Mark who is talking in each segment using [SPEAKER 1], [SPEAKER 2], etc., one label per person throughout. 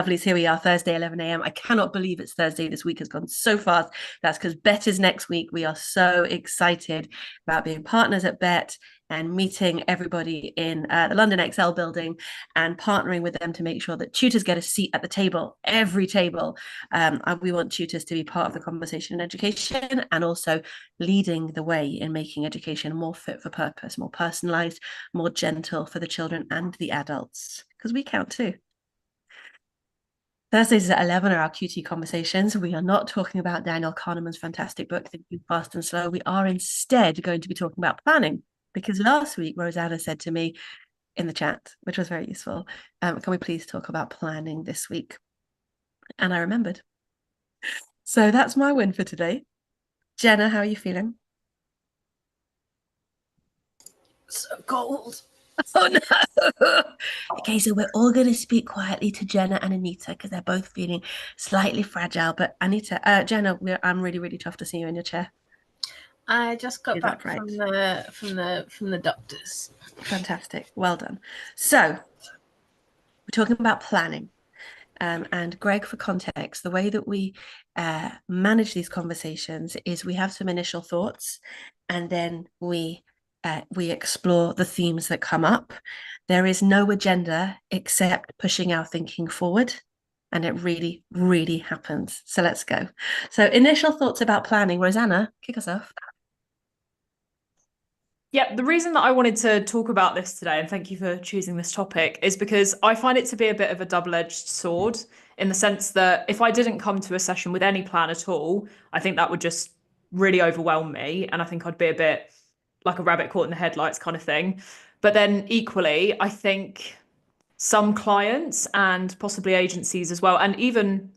[SPEAKER 1] Lovelies, here we are, Thursday, 11 a.m. I cannot believe it's Thursday. This week has gone so fast. That's because Bet is next week. We are so excited about being partners at Bet and meeting everybody in the London XL building and partnering with them to make sure that tutors get a seat at the table, every table. We want tutors to be part of the conversation in education and also leading the way in making education more fit for purpose, more personalised, more gentle for the children and the adults, because we count too. Thursdays at 11 are our QT conversations. We are not talking about Daniel Kahneman's fantastic book, Thinking Fast and Slow. We are instead going to be talking about planning, because last week, Rosanna said to me in the chat, which was very useful, can we please talk about planning this week? And I remembered. So that's my win for today. Jenna, how are you feeling?
[SPEAKER 2] So cold.
[SPEAKER 1] Oh no. Okay, so we're all going to speak quietly to Jenna and Anita because they're both feeling slightly fragile. But Jenna, I'm really, really tough to see you in your chair.
[SPEAKER 2] I just got
[SPEAKER 1] Is
[SPEAKER 2] back
[SPEAKER 1] that right?
[SPEAKER 2] from the doctors.
[SPEAKER 1] Fantastic. Well done. So we're talking about planning. And Greg, for context, the way that we manage these conversations is we have some initial thoughts, and then we explore the themes that come up. There is no agenda except pushing our thinking forward, and it really, really happens. So let's go. So initial thoughts about planning. Rosanna, kick us off.
[SPEAKER 3] Yeah, the reason that I wanted to talk about this today, and thank you for choosing this topic, is because I find it to be a bit of a double-edged sword in the sense that if I didn't come to a session with any plan at all, I think that would just really overwhelm me. And I think I'd be a bit like a rabbit caught in the headlights kind of thing. But then equally, I think some clients and possibly agencies as well, and even,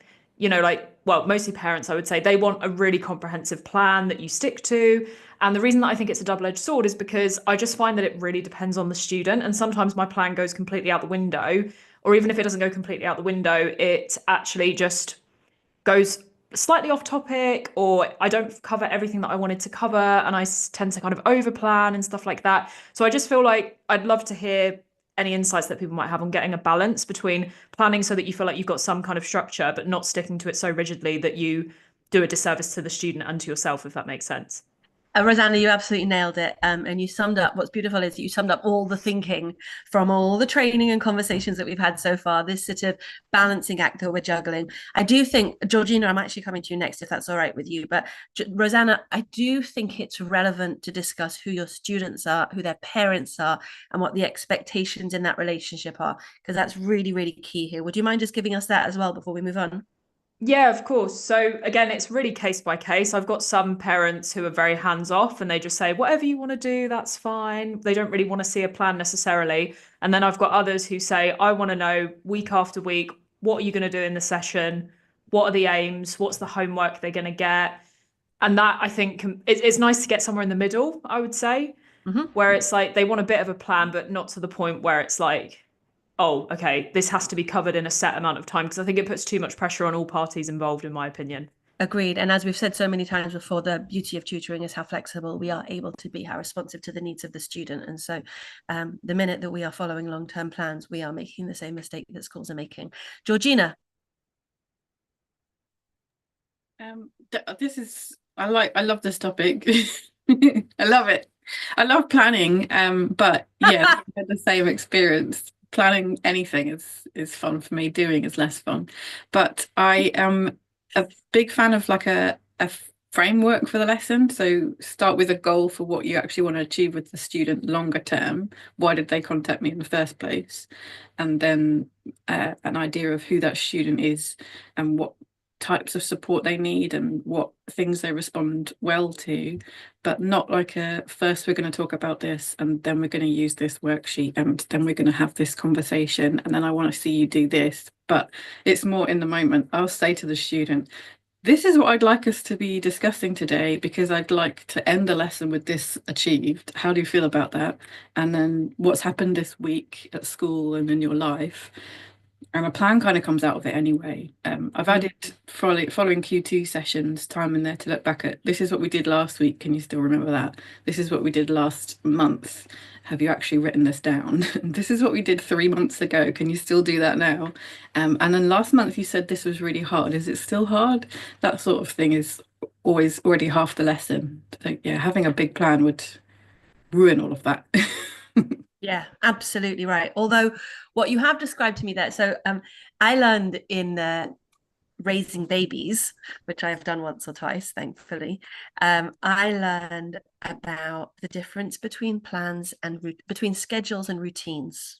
[SPEAKER 3] well, mostly parents, I would say, they want a really comprehensive plan that you stick to. And the reason that I think it's a double-edged sword is because I just find that it really depends on the student. And sometimes my plan goes completely out the window, or even if it doesn't go completely out the window, it actually just goes slightly off topic, or I don't cover everything that I wanted to cover, and I tend to kind of overplan and stuff like that. So I just feel like I'd love to hear any insights that people might have on getting a balance between planning so that you feel like you've got some kind of structure, but not sticking to it so rigidly that you do a disservice to the student and to yourself, if that makes sense.
[SPEAKER 1] Rosanna, you absolutely nailed it. And you summed up what's beautiful is that you summed up all the thinking from all the training and conversations that we've had so far, this sort of balancing act that we're juggling. I do think, Georgina, I'm actually coming to you next, if that's all right with you. But Rosanna, I do think it's relevant to discuss who your students are, who their parents are, and what the expectations in that relationship are, because that's really, really key here. Would you mind just giving us that as well before we move on?
[SPEAKER 3] Yeah, of course. So again, it's really case by case. I've got some parents who are very hands off and they just say, whatever you want to do, that's fine. They don't really want to see a plan necessarily. And then I've got others who say, I want to know week after week, what are you going to do in the session? What are the aims? What's the homework they're going to get? And that I think it's nice to get somewhere in the middle, I would say, where it's like they want a bit of a plan, but not to the point where it's like, oh, okay, this has to be covered in a set amount of time, because I think it puts too much pressure on all parties involved, in my opinion.
[SPEAKER 1] Agreed. And as we've said so many times before, the beauty of tutoring is how flexible we are able to be, how responsive to the needs of the student. And so the minute that we are following long-term plans, we are making the same mistake that schools are making. Georgina.
[SPEAKER 4] I love this topic. I love it. I love planning. But yeah, I had the same experience. Planning anything is fun for me. Doing is less fun. But I am a big fan of like a framework for the lesson. So start with a goal for what you actually want to achieve with the student longer term. Why did they contact me in the first place? And then an idea of who that student is and what types of support they need and what things they respond well to, but not like first we're going to talk about this and then we're going to use this worksheet and then we're going to have this conversation and then I want to see you do this. But it's more in the moment. I'll say to the student, this is what I'd like us to be discussing today because I'd like to end the lesson with this achieved. How do you feel about that? And then what's happened this week at school and in your life? And a plan kind of comes out of it anyway. I've added following Q2 sessions time in there to look back at, this is what we did last week. Can you still remember that? This is what we did last month. Have you actually written this down? This is what we did 3 months ago. Can you still do that now? And then last month you said this was really hard. Is it still hard? That sort of thing is always already half the lesson. So yeah, having a big plan would ruin all of that.
[SPEAKER 1] Yeah, absolutely right. Although what you have described to me there, so I learned in raising babies, which I've done once or twice, thankfully. I learned about the difference between plans and between schedules and routines.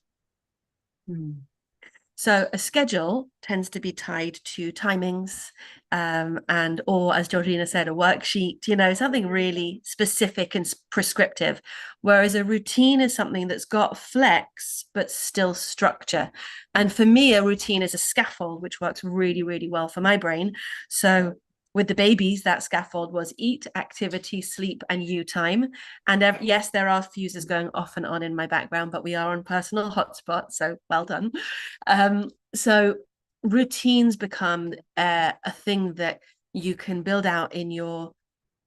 [SPEAKER 1] So a schedule tends to be tied to timings, and or as Georgina said, a worksheet, something really specific and prescriptive. Whereas a routine is something that's got flex, but still structure. And for me, a routine is a scaffold, which works really, really well for my brain. So with the babies, that scaffold was eat, activity, sleep, and you time. And yes, there are fuses going off and on in my background, but we are on personal hotspot, so well done. So routines become a thing that you can build out in your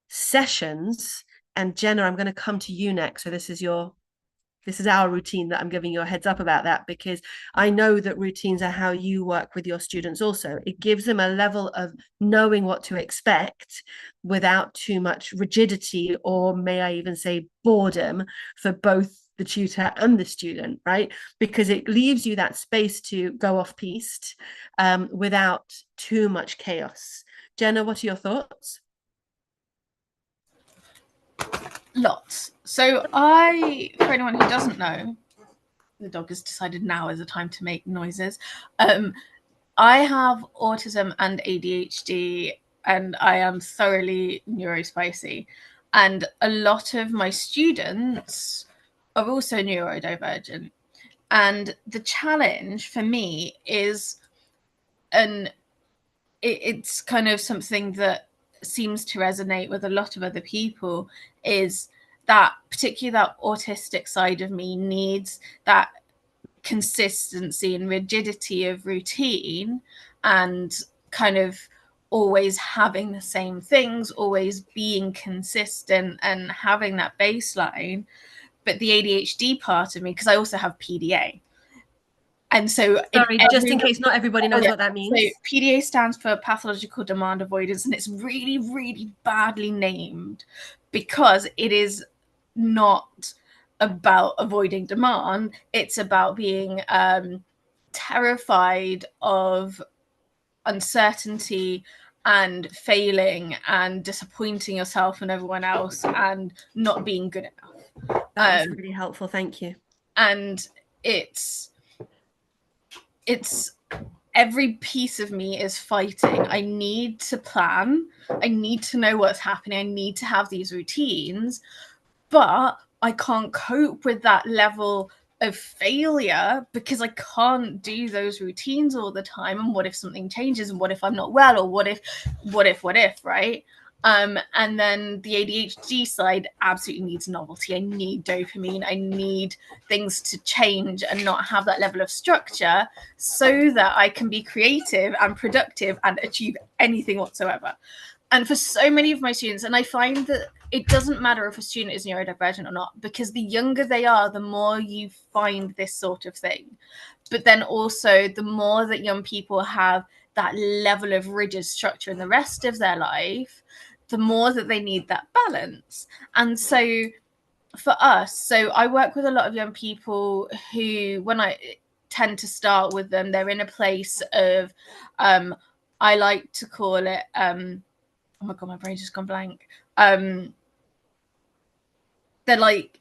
[SPEAKER 1] sessions. And Jenna, I'm going to come to you next. So this is our routine that I'm giving you a heads up about that, because I know that routines are how you work with your students also. It gives them a level of knowing what to expect without too much rigidity, or may I even say boredom, for both the tutor and the student, right? Because it leaves you that space to go off piste without too much chaos. Jenna, what are your thoughts?
[SPEAKER 2] Lots. So for anyone who doesn't know, the dog has decided now is the time to make noises. I have autism and ADHD, and I am thoroughly neurospicy. And a lot of my students are also neurodivergent. And the challenge for me is, and it's kind of something that seems to resonate with a lot of other people, is that particularly that autistic side of me needs that consistency and rigidity of routine, and kind of always having the same things, always being consistent and having that baseline. But the ADHD part of me, because I also have PDA, and so
[SPEAKER 1] sorry, just in case not everybody knows what that means.
[SPEAKER 2] So PDA stands for pathological demand avoidance, and it's really, really badly named because it is not about avoiding demand. It's about being terrified of uncertainty and failing and disappointing yourself and everyone else and not being good enough.
[SPEAKER 1] That was really helpful. Thank you.
[SPEAKER 2] And it's every piece of me is fighting. I need to plan. I need to know what's happening. I need to have these routines, but I can't cope with that level of failure because I can't do those routines all the time. And what if something changes? And what if I'm not well? Or what if, right? And then the ADHD side absolutely needs novelty. I need dopamine. I need things to change and not have that level of structure so that I can be creative and productive and achieve anything whatsoever. And for so many of my students, and I find that it doesn't matter if a student is neurodivergent or not, because the younger they are, the more you find this sort of thing. But then also the more that young people have that level of rigid structure in the rest of their life, the more that they need that balance. And so for us, so I work with a lot of young people who, when I tend to start with them, they're in a place of, I like to call it, oh my God, my brain just gone blank. They're like,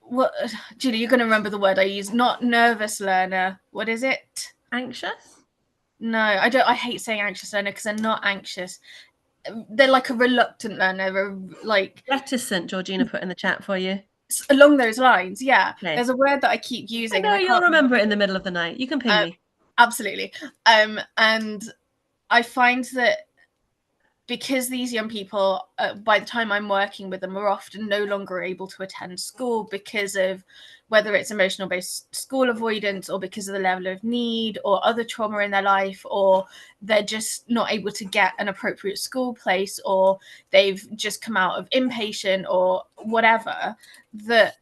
[SPEAKER 2] what, Julie, you're going to remember the word I use, not nervous learner. What is it?
[SPEAKER 1] Anxious?
[SPEAKER 2] No, I don't. I hate saying anxious learner because they're not anxious. They're like a reluctant learner, like
[SPEAKER 1] reticent. Georgina put in the chat for you.
[SPEAKER 2] Along those lines, yeah.
[SPEAKER 1] Okay.
[SPEAKER 2] There's a word that I keep using.
[SPEAKER 1] I know you'll remember it in the middle of the night. You can ping me.
[SPEAKER 2] Absolutely. And I find that because these young people, by the time I'm working with them, are often no longer able to attend school because of whether it's emotional based school avoidance or because of the level of need or other trauma in their life, or they're just not able to get an appropriate school place, or they've just come out of inpatient or whatever, that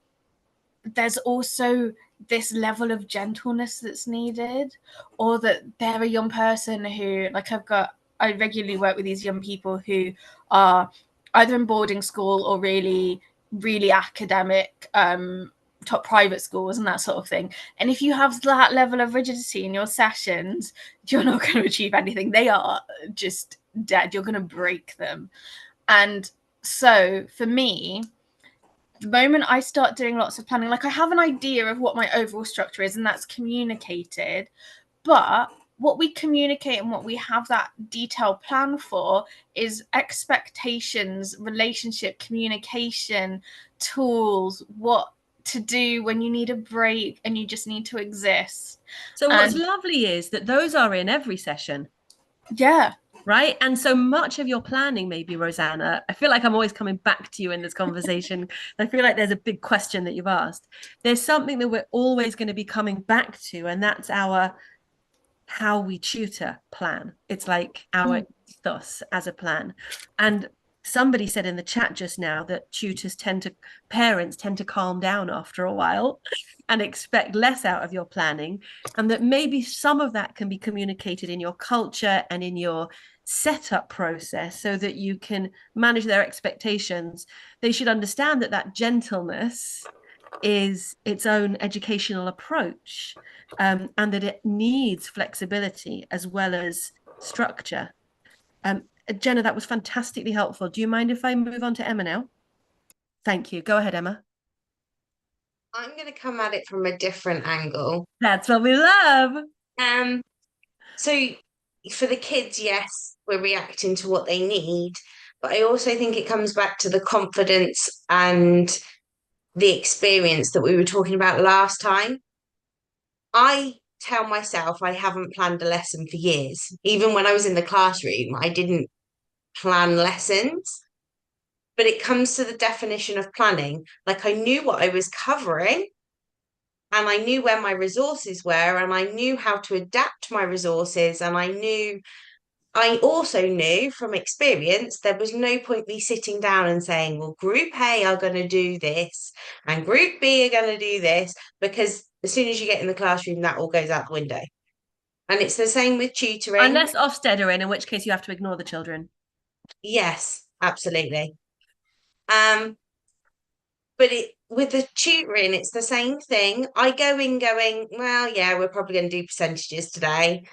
[SPEAKER 2] there's also this level of gentleness that's needed, or that they're a young person who, like, I regularly work with these young people who are either in boarding school or really, really academic, top private schools and that sort of thing. And if you have that level of rigidity in your sessions, you're not going to achieve anything. They are just dead. You're going to break them. And so for me, the moment I start doing lots of planning, like, I have an idea of what my overall structure is, and that's communicated. But what we communicate and what we have that detailed plan for is expectations, relationship, communication, tools, what to do when you need a break and you just need to exist.
[SPEAKER 1] So what's lovely is that those are in every session.
[SPEAKER 2] Yeah.
[SPEAKER 1] Right. And so much of your planning, maybe, Rosanna, I feel like I'm always coming back to you in this conversation. I feel like there's a big question that you've asked. There's something that we're always going to be coming back to, and that's our how we tutor plan. It's like our ethos as a plan. And somebody said in the chat just now that parents tend to calm down after a while and expect less out of your planning, and that maybe some of that can be communicated in your culture and in your setup process so that you can manage their expectations. They should understand that that gentleness is its own educational approach, and that it needs flexibility as well as structure. Jenna, that was fantastically helpful. Do you mind if I move on to Emma now? Thank you. Go ahead, Emma.
[SPEAKER 5] I'm going to come at it from a different angle.
[SPEAKER 1] That's what we love.
[SPEAKER 5] So for the kids, yes, we're reacting to what they need, but I also think it comes back to the confidence and the experience that we were talking about last time. I tell myself I haven't planned a lesson for years. Even when I was in the classroom, I didn't plan lessons. But it comes to the definition of planning. Like, I knew what I was covering, and I knew where my resources were, and I knew how to adapt my resources, and I also knew from experience there was no point me sitting down and saying, well, group A are going to do this and group B are going to do this, because as soon as you get in the classroom, that all goes out the window. And it's the same with tutoring.
[SPEAKER 1] Unless Ofsted are in which case you have to ignore the children.
[SPEAKER 5] Yes, absolutely. But with the tutoring, it's the same thing. I go in going, well, yeah, we're probably going to do percentages today.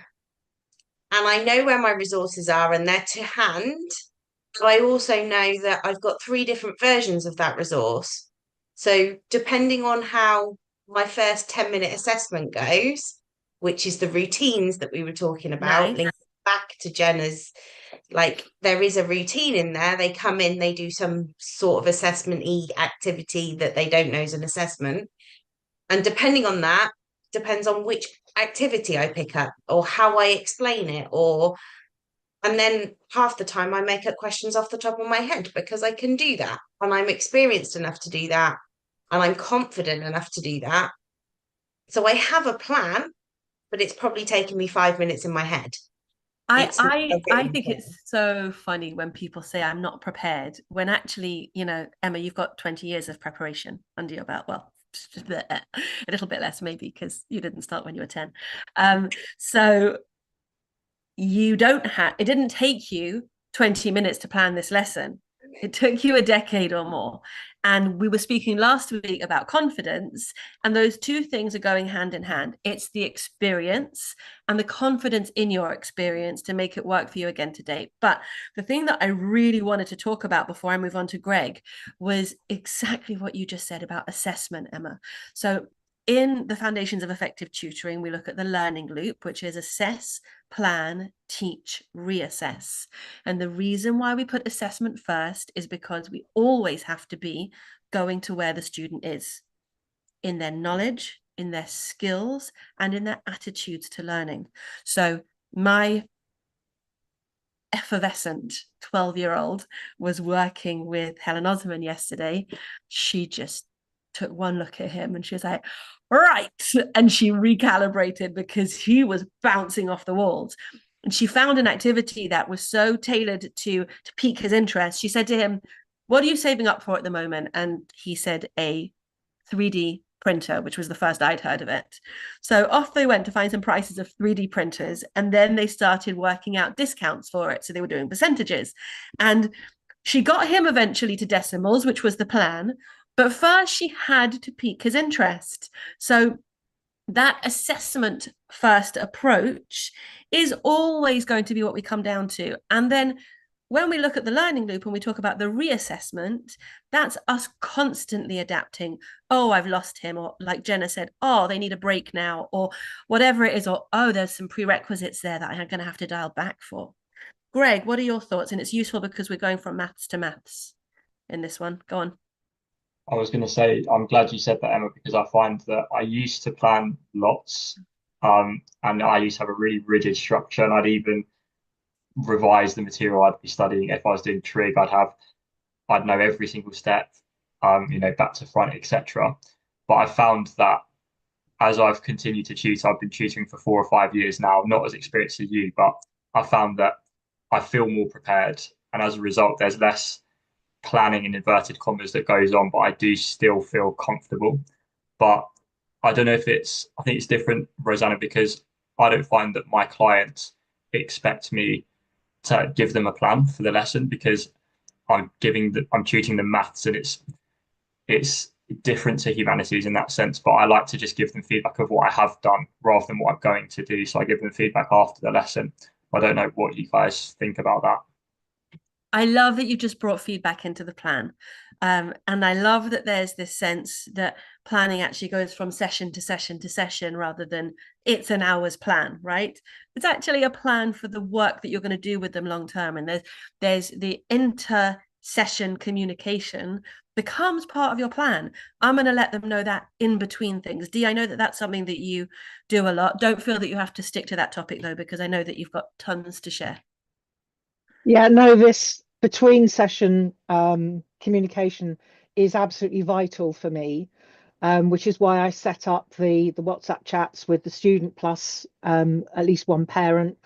[SPEAKER 5] And I know where my resources are and they're to hand. But I also know that I've got 3 different versions of that resource. So depending on how my first 10-minute assessment goes, which is the routines that we were talking about,
[SPEAKER 1] Nice.
[SPEAKER 5] linking back to Jenna's, like, there is a routine in there. They come in, they do some sort of assessment-y activity that they don't know is an assessment. And depending on that, depends on which activity I pick up or how I explain it, and then half the time I make up questions off the top of my head because I can do that. And I'm experienced enough to do that. And I'm confident enough to do that. So I have a plan, but it's probably taken me 5 minutes in my head.
[SPEAKER 1] I think it's so funny when people say I'm not prepared, when actually, Emma, you've got 20 years of preparation under your belt. Well, a little bit less maybe, because you didn't start when you were 10. So it didn't take you 20 minutes to plan this lesson. It took you a decade or more. And we were speaking last week about confidence, and those two things are going hand in hand. It's the experience and the confidence in your experience to make it work for you again today. But the thing that I really wanted to talk about before I move on to Greg was exactly what you just said about assessment, Emma. So in the Foundations of Effective Tutoring, we look at the learning loop, which is assess, plan, teach, reassess. And the reason why we put assessment first is because we always have to be going to where the student is in their knowledge, in their skills, and in their attitudes to learning. So my effervescent 12-year-old was working with Helen Osman yesterday. She just took one look at him and she was like, right. And she recalibrated because he was bouncing off the walls. And she found an activity that was so tailored to pique his interest. She said to him, what are you saving up for at the moment? And he said, a 3D printer, which was the first I'd heard of it. So off they went to find some prices of 3D printers. And then they started working out discounts for it. So they were doing percentages. And she got him eventually to decimals, which was the plan. But first, she had to pique his interest. So that assessment first approach is always going to be what we come down to. And then when we look at the learning loop and we talk about the reassessment, that's us constantly adapting. Oh, I've lost him. Or like Jenna said, oh, they need a break now, or whatever it is. Or, oh, there's some prerequisites there that I'm going to have to dial back for. Greg, what are your thoughts? And it's useful because we're going from maths to maths in this one. Go on.
[SPEAKER 6] I was going to say, I'm glad you said that, Emma, because I find that I used to plan lots, and I used to have a really rigid structure, and I'd even revise the material I'd be studying. If I was doing trig, I'd know every single step, back to front, etc. But I found that as I've continued to tutor, I've been tutoring for 4 or 5 years now, not as experienced as you, but I found that I feel more prepared, and as a result, there's less planning in inverted commas that goes on, but I do still feel comfortable. But I don't know if I think it's different, Rosanna, because I don't find that my clients expect me to give them a plan for the lesson because I'm tutoring them maths, and it's different to humanities in that sense. But I like to just give them feedback of what I have done rather than what I'm going to do. So I give them feedback after the lesson. I don't know what you guys think about that.
[SPEAKER 1] I love that you just brought feedback into the plan. And I love that there's this sense that planning actually goes from session to session to session rather than it's an hour's plan, right? It's actually a plan for the work that you're going to do with them long term. And there's the inter-session communication becomes part of your plan. I'm going to let them know that in between things. Dee, I know that that's something that you do a lot. Don't feel that you have to stick to that topic though, because I know that you've got tons to share.
[SPEAKER 7] Yeah, no, this between session communication is absolutely vital for me, which is why I set up the WhatsApp chats with the student plus at least one parent.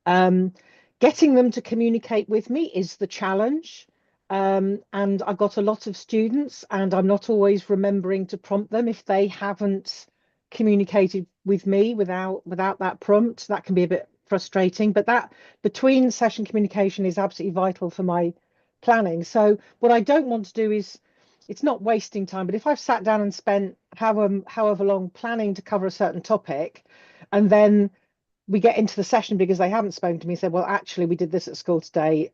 [SPEAKER 7] Getting them to communicate with me is the challenge. And I got a lot of students, and I'm not always remembering to prompt them if they haven't communicated with me without that prompt. That can be a bit frustrating, but that between session communication is absolutely vital for my planning. So what I don't want to do is, it's not wasting time, but if I've sat down and spent however long planning to cover a certain topic, and then we get into the session because they haven't spoken to me and said, well, actually, we did this at school today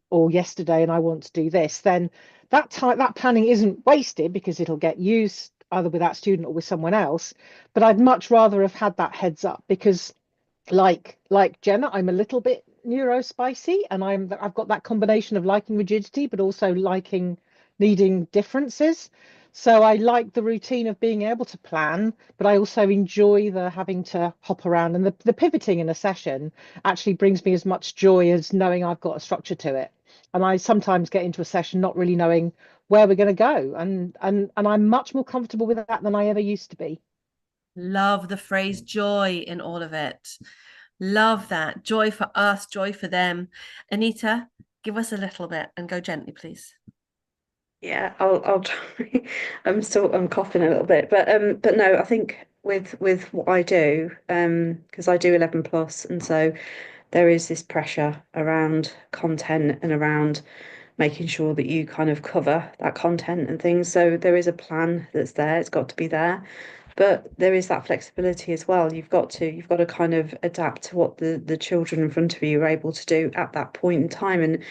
[SPEAKER 7] or yesterday, and I want to do this, then that planning isn't wasted because it'll get used either with that student or with someone else. But I'd much rather have had that heads up because like Jenna, I'm a little bit neurospicy, and I've got that combination of liking rigidity but also needing differences. So I like the routine of being able to plan, but I also enjoy the having to hop around, and the pivoting in a session actually brings me as much joy as knowing I've got a structure to it. And I sometimes get into a session not really knowing where we're going to go, and I'm much more comfortable with that than I ever used to be.
[SPEAKER 1] Love the phrase joy in all of it. Love that. Joy for us, joy for them. Anita, give us a little bit and go gently, please.
[SPEAKER 8] Yeah, I'll try. I'm coughing a little bit, but no, I think with what I do, because I do 11 plus, and so there is this pressure around content and around making sure that you kind of cover that content and things. So there is a plan that's there. It's got to be there. But there is that flexibility as well. You've got to kind of adapt to what the children in front of you are able to do at that point in time, and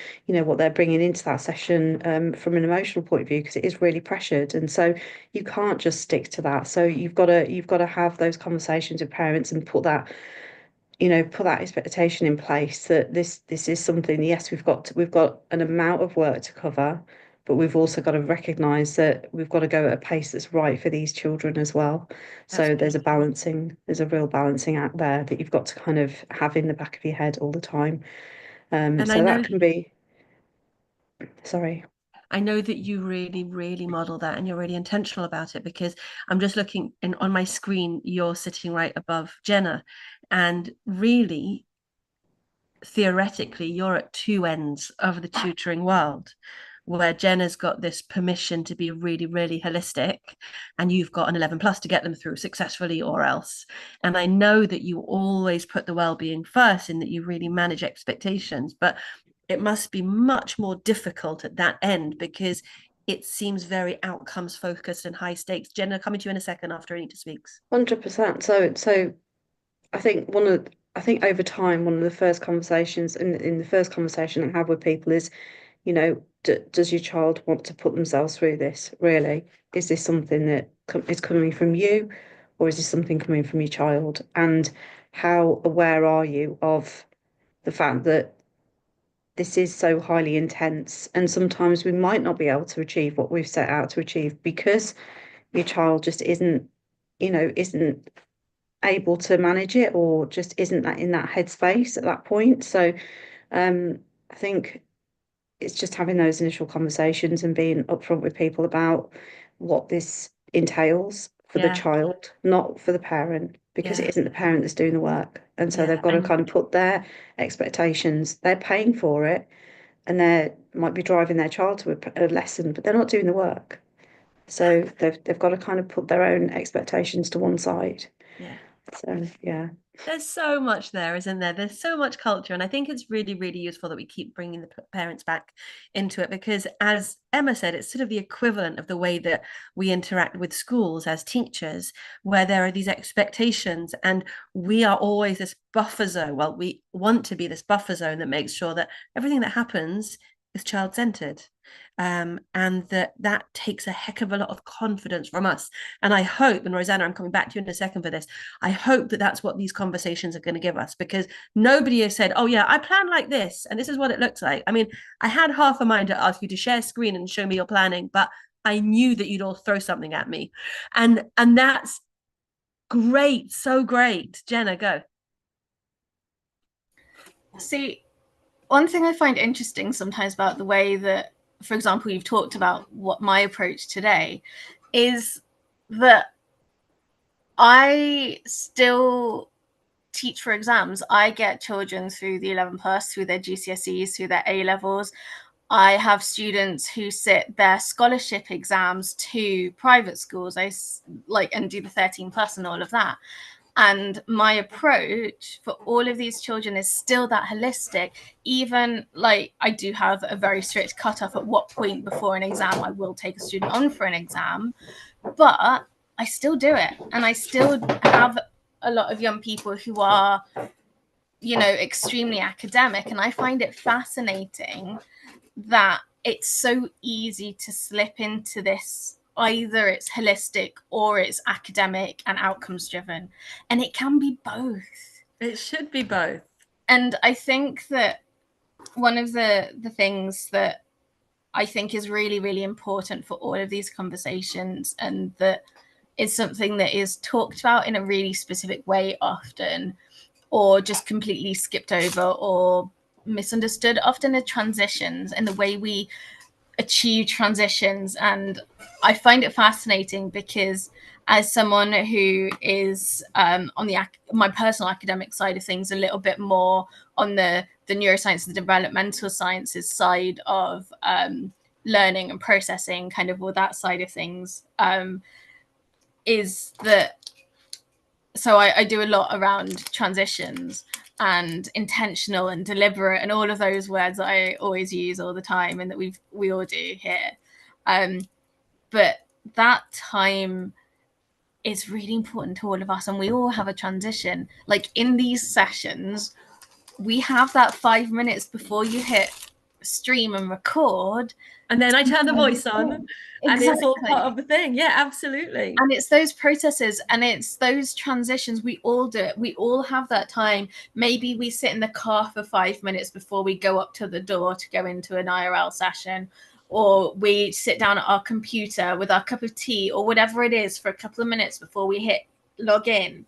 [SPEAKER 8] what they're bringing into that session from an emotional point of view, because it is really pressured, and so you can't just stick to that. So you've got to have those conversations with parents and put that expectation in place that this is something. Yes, we've got an amount of work to cover, but we've also got to recognise that we've got to go at a pace that's right for these children as well. So there's a real balancing act there that you've got to kind of have in the back of your head all the time.
[SPEAKER 1] And
[SPEAKER 8] so that can be, sorry.
[SPEAKER 1] I know that you really, really model that, and you're really intentional about it, because I'm just looking on my screen, you're sitting right above Jenna, and really, theoretically, you're at two ends of the tutoring world, where Jenna's got this permission to be really, really holistic, and you've got an 11 plus to get them through successfully or else. And I know that you always put the well-being first, in that you really manage expectations, but it must be much more difficult at that end, because it seems very outcomes focused and high stakes. Jenna, coming to you in a second after Anita speaks.
[SPEAKER 8] 100%. So I think I think over time, one of the first conversations in the first conversation I have with people is, you know, does your child want to put themselves through this? Really, is this something that is coming from you, or is this something coming from your child? And how aware are you of the fact that this is so highly intense, and sometimes we might not be able to achieve what we've set out to achieve because your child just isn't, isn't able to manage it, or just isn't that in that headspace at that point. So I think it's just having those initial conversations and being upfront with people about what this entails for the child, not for the parent, because it isn't the parent that's doing the work. And so they've got to kind of put their expectations, they're paying for it, and they might be driving their child to a lesson, but they're not doing the work. So they've got to kind of put their own expectations to one side.
[SPEAKER 1] Yeah.
[SPEAKER 8] So yeah.
[SPEAKER 1] There's so much there, isn't there? There's so much culture. And I think it's really, really useful that we keep bringing the parents back into it, because as Emma said, it's sort of the equivalent of the way that we interact with schools as teachers, where there are these expectations, and we are always this buffer zone. Well, we want to be this buffer zone that makes sure that everything that happens is child-centered. And that takes a heck of a lot of confidence from us. And I hope, and Rosanna, I'm coming back to you in a second for this, I hope that that's what these conversations are going to give us, because nobody has said, oh yeah, I plan like this and this is what it looks like. I mean, I had half a mind to ask you to share screen and show me your planning, but I knew that you'd all throw something at me, and that's great. So great. Jenna, go.
[SPEAKER 2] See, one thing I find interesting sometimes about the way that, for example, you've talked about what my approach today is, that I still teach for exams. I get children through the 11 plus, through their GCSEs, through their A levels. I have students who sit their scholarship exams to private schools. I and do the 13 plus and all of that. And my approach for all of these children is still that holistic. Even I do have a very strict cutoff at what point before an exam I will take a student on for an exam, but I still do it. And I still have a lot of young people who are, extremely academic. And I find it fascinating that it's so easy to slip into this. Either it's holistic or it's academic and outcomes driven, and it can be both.
[SPEAKER 1] It should be both. And
[SPEAKER 2] I think that one of the things that I think is really, really important for all of these conversations, and that is something that is talked about in a really specific way often, or just completely skipped over or misunderstood often, are transitions and the way we achieve transitions. And I find it fascinating because, as someone who is on my personal academic side of things, a little bit more on the neuroscience and the developmental sciences side of learning and processing, kind of all that side of things, is that, so I do a lot around transitions and intentional and deliberate and all of those words that I always use all the time, and that we all do here. But that time is really important to all of us, and we all have a transition. Like in these sessions, we have that 5 minutes before you hit stream and record,
[SPEAKER 1] and then I turn the voice on.
[SPEAKER 2] Exactly.
[SPEAKER 1] And it's all part of the thing. Yeah, absolutely.
[SPEAKER 2] And it's those processes and it's those transitions. We all do it. We all have that time. Maybe we sit in the car for 5 minutes before we go up to the door to go into an IRL session, or we sit down at our computer with our cup of tea or whatever it is for a couple of minutes before we hit log in.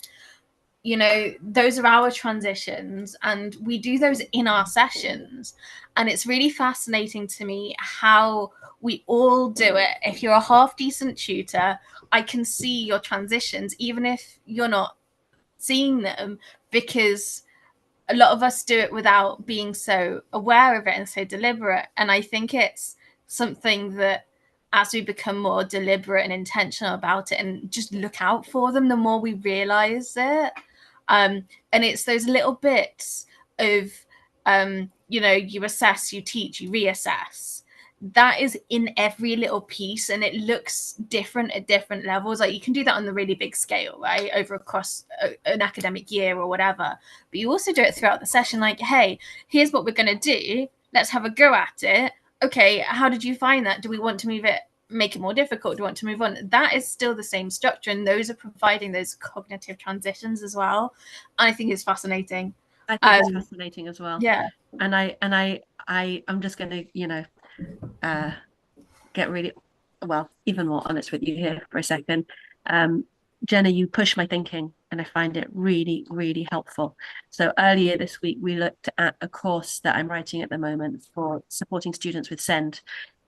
[SPEAKER 2] you know, those are our transitions, and we do those in our sessions. And it's really fascinating to me how we all do it. If you're a half decent tutor, I can see your transitions, even if you're not seeing them, because a lot of us do it without being so aware of it and so deliberate. And I think it's something that, as we become more deliberate and intentional about it and just look out for them, the more we realize it. And it's those little bits of, you know, you assess, you teach, you reassess. That is in every little piece, and it looks different at different levels. Like you can do that on the really big scale, right, over across an academic year or whatever. But you also do it throughout the session. Like, hey, here's what we're going to do. Let's have a go at it. Okay, how did you find that? Do we want to move it, make it more difficult? Do you want to move on? That is still the same structure, and those are providing those cognitive transitions as well. And I think it's fascinating.
[SPEAKER 1] I think it's fascinating as well.
[SPEAKER 2] Yeah.
[SPEAKER 1] And I'm just going to, you know, get really, well, even more honest with you here for a second. Jenna, you push my thinking, and I find it really, really helpful. So earlier this week, we looked at a course that I'm writing at the moment for supporting students with SEND.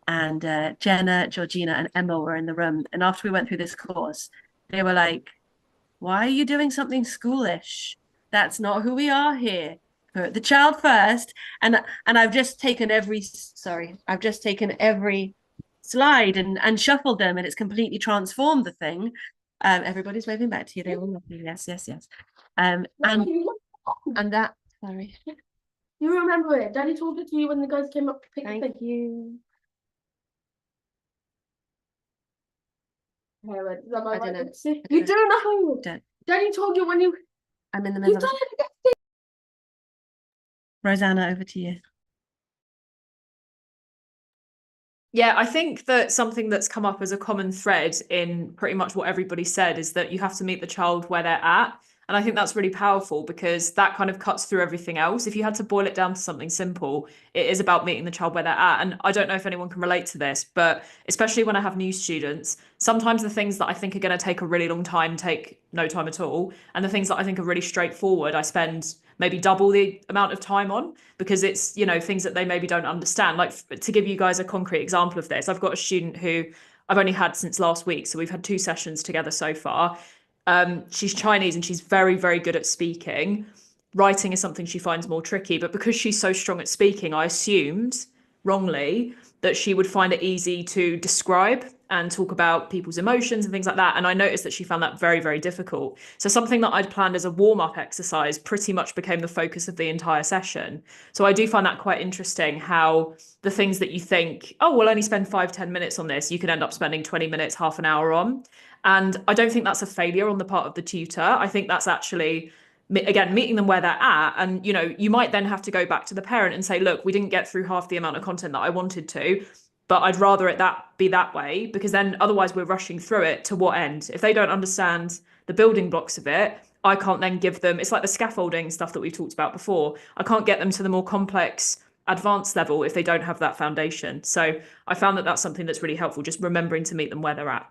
[SPEAKER 1] And Jenna, Georgina, and Emma were in the room. And after we went through this course, they were like, why are you doing something schoolish? That's not who we are here. Put the child first. And I've just taken every slide and shuffled them, and it's completely transformed the thing. Everybody's waving back to you. They were lovely. Yes. And that, sorry.
[SPEAKER 9] You remember it. Daddy told it to you when the guys came up to pick the thing.
[SPEAKER 1] Thank you.
[SPEAKER 9] Am I right?
[SPEAKER 1] don't know.
[SPEAKER 9] You don't know.
[SPEAKER 1] Don't.
[SPEAKER 9] Daddy told you when you.
[SPEAKER 1] I'm in the middle. Rosanna, over to you.
[SPEAKER 3] Yeah, I think that something that's come up as a common thread in pretty much what everybody said is that you have to meet the child where they're at. And I think that's really powerful because that kind of cuts through everything else. If you had to boil it down to something simple, it is about meeting the child where they're at. And I don't know if anyone can relate to this, but especially when I have new students, sometimes the things that I think are going to take a really long time take no time at all. And the things that I think are really straightforward, I spend maybe double the amount of time on because it's, you know, things that they maybe don't understand. Like, to give you guys a concrete example of this, I've got a student who I've only had since last week. So we've had 2 sessions together so far. She's Chinese and she's very, very good at speaking. Writing is something she finds more tricky, but because she's so strong at speaking, I assumed wrongly that she would find it easy to describe and talk about people's emotions and things like that. And I noticed that she found that very, very difficult. So something that I'd planned as a warm-up exercise pretty much became the focus of the entire session. So I do find that quite interesting, how the things that you think, oh, we'll only spend 5-10 minutes on this, you can end up spending 20 minutes, half an hour on. And I don't think that's a failure on the part of the tutor. I think that's actually, again, meeting them where they're at. And, you know, you might then have to go back to the parent and say, look, we didn't get through half the amount of content that I wanted to, but I'd rather it be that way, because then otherwise we're rushing through it. To what end? If they don't understand the building blocks of it, I can't then give them, it's like the scaffolding stuff that we've talked about before. I can't get them to the more complex advanced level if they don't have that foundation. So I found that that's something that's really helpful, just remembering to meet them where they're at.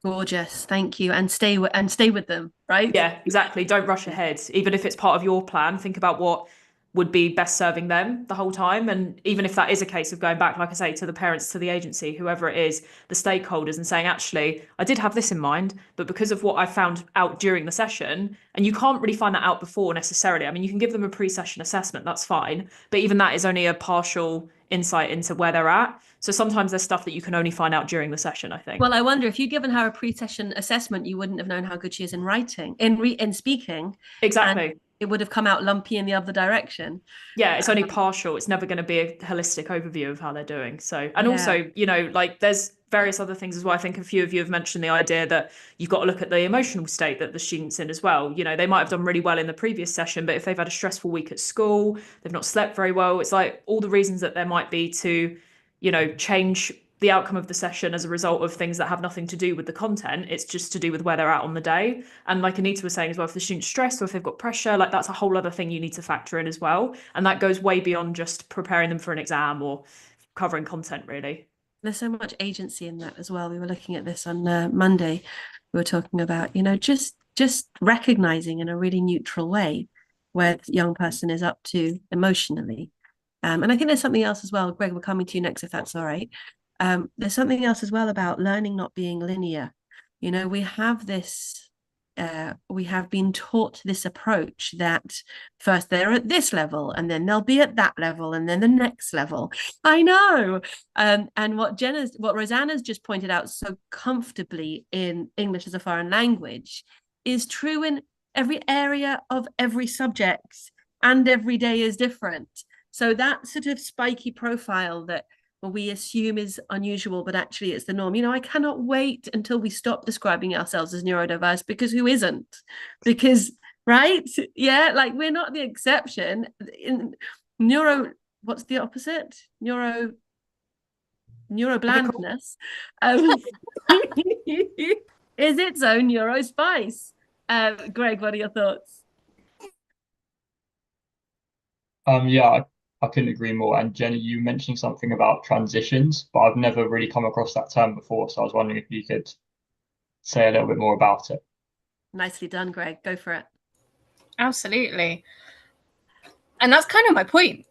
[SPEAKER 1] Gorgeous, thank you. And stay with them, right?
[SPEAKER 3] Yeah, exactly. Don't rush ahead. Even if it's part of your plan, think about what would be best serving them the whole time. And even if that is a case of going back, like I say, to the parents, to the agency, whoever it is, the stakeholders, and saying, actually, I did have this in mind, but because of what I found out during the session, and you can't really find that out before necessarily. I mean, you can give them a pre-session assessment, that's fine, but even that is only a partial insight into where they're at. So sometimes there's stuff that you can only find out during the session, I think.
[SPEAKER 1] Well, I wonder if you'd given her a pre-session assessment, you wouldn't have known how good she is in writing, in speaking.
[SPEAKER 3] Exactly.
[SPEAKER 1] It would have come out lumpy in the other direction.
[SPEAKER 3] Yeah, it's only partial. It's never going to be a holistic overview of how they're doing. So, and also, you know, like there's various other things as well. I think a few of you have mentioned the idea that you've got to look at the emotional state that the student's in as well. You know, they might have done really well in the previous session, but if they've had a stressful week at school, they've not slept very well, it's like all the reasons that there might be to, you know, change the outcome of the session as a result of things that have nothing to do with the content. It's just to do with where they're at on the day. And like Anita was saying as well, if the student's stressed or if they've got pressure, like that's a whole other thing you need to factor in as well. And that goes way beyond just preparing them for an exam or covering content, really.
[SPEAKER 1] There's so much agency in that as well. We were looking at this on Monday. We were talking about, you know, just just recognizing in a really neutral way where the young person is up to emotionally. And I think there's something else as well. Greg, we're coming to you next, if that's all right. There's something else as well about learning not being linear. You know, we have been taught this approach that first they're at this level and then they'll be at that level and then the next level. I know. And what Rosanna's just pointed out so comfortably in English as a foreign language is true in every area of every subject, and every day is different. So that sort of spiky profile that we assume is unusual, but actually it's the norm. You know, I cannot wait until we stop describing ourselves as neurodiverse, because who isn't? Because, right? Yeah, like we're not the exception. In what's the opposite? Neuroblandness is its own neurospice. Greg, what are your thoughts?
[SPEAKER 6] Yeah, I couldn't agree more. And Jenny, you mentioning something about transitions, but I've never really come across that term before. So I was wondering if you could say a little bit more about it.
[SPEAKER 1] Nicely done, Greg. Go for it.
[SPEAKER 2] Absolutely. And that's kind of my point.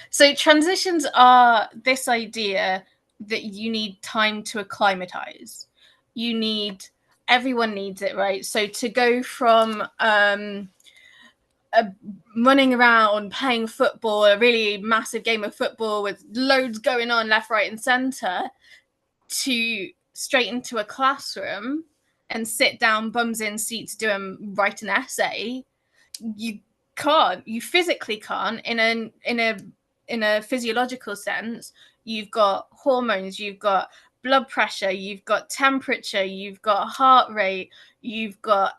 [SPEAKER 2] So transitions are this idea that you need time to acclimatize. Everyone needs it, right? So to go from running around playing football, a really massive game of football with loads going on left, right, and center, to straight into a classroom and sit down, bums in seats, write an essay. You physically can't. In a physiological sense, you've got hormones, you've got blood pressure, you've got temperature, you've got heart rate, you've got